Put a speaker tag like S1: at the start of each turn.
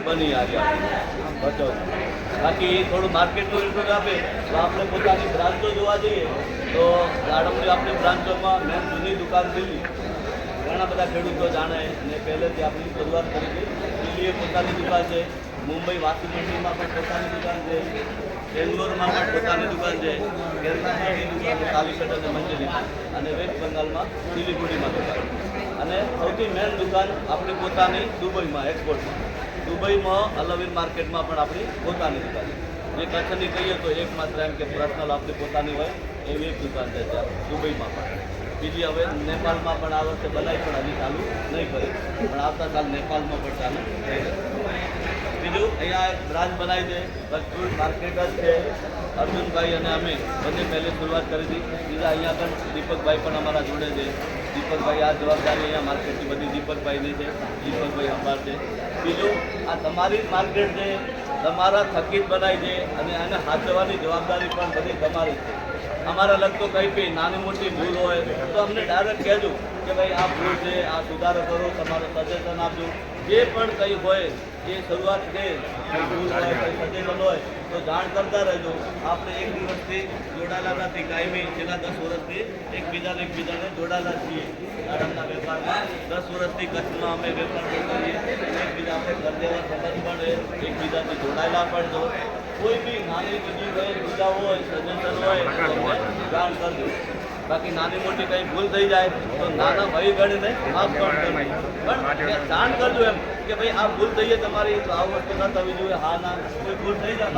S1: બની આવી બચો બાકી થોડું માર્કેટનું ઇનપુટ આપે તો આપણે પોતાની બ્રાન્ચો જોવા જઈએ તો દાડમની આપણી બ્રાન્ચોમાં મેન જૂની દુકાન દિલ્હી ઘણા બધા ખેડૂતો જાણે અને પહેલેથી આપણી શરૂઆત કરી હતી. દિલ્હીએ પોતાની દુકાન છે, મુંબઈ વાસી મંડીમાં પણ પોતાની દુકાન છે, બેંગ્લોરમાં પણ પોતાની દુકાન છે, કેરલાની દુકાન છે કાલીકટ અને મંજરી, અને વેસ્ટ બંગાળમાં સિલિગુડીમાં દુકાન, અને સૌથી મેન દુકાન આપણી પોતાની દુબઈમાં એક્સપોર્ટમાં. દુબઈમાં અલવીર માર્કેટમાં પણ આપણી પોતાની દુકાન છે. જે કચ્છની કહીએ તો એકમાત્ર એમ કે પર્સનલ આપણી પોતાની હોય એવી એક દુકાન છે ત્યાં દુબઈમાં પણ. બીજી હવે નેપાળમાં પણ આ વર્ષે બનાવી પણ હજી ચાલુ નહીં કરી, પણ આવતા સાલ નેપાળમાં પણ ચાલુ થઈ જશે. બીજું અહીંયા એક બ્રાન્ચ બનાવી છે, ફ્રૂટ માર્કેટ જ છે. અર્જુનભાઈ અને અમે બંને પહેલી શરૂઆત કરી હતી. બીજા અહીંયા પણ દીપકભાઈ પણ અમારા જોડે છે. દીપકભાઈ આ જવાબદારી અહીંયા માર્કેટની બધી દીપકભાઈની છે, દીપકભાઈ અંબાર છે. બીજું આ તમારી જ માર્કેટ છે, તમારા થકી જ બનાવી છે, અને આને સાચવવાની જવાબદારી પણ બધી તમારી છે. અમારા લગતો કંઈ બી નાની મોટી ભૂલ હોય તો અમને ડાયરેક્ટ કહેજો કે ભાઈ આ ભૂલ છે, આ સુધારો કરો, તમારું સજેશન આપજો. જે પણ કંઈ હોય એ શરૂઆત છે, કંઈ ભૂલ હોય કંઈ સજેશન હોય તો જાણ કરતા રહેજો. આપણે એક દિવસથી જોડાયેલા નથી, કાયમી છેલ્લા 10 વર્ષથી એકબીજાને જોડાયેલા છીએ. દાડમના વેપારમાં 10 વર્ષથી કચ્છમાં અમે વેપાર કરતા છીએ. એકબીજા આપણે કરદેવા સંબંધ પણ એકબીજાથી જોડાયેલા પણ છો. કોઈ બી નાની બીજી હોય બીજા હોય સજેશન હોય તો જાણ કરજો. બાકી નાની મોટી કંઈ ભૂલ થઈ જાય તો નાના ભાઈ ગણીને માફ પણ કરજો, પણ જાણ કરજો એમ કે ભાઈ આ ભૂલ થઈ છે તમારી, તો આ વસ્તુ ન થવી જોઈએ. હા ના કોઈ ભૂલ થઈ જાય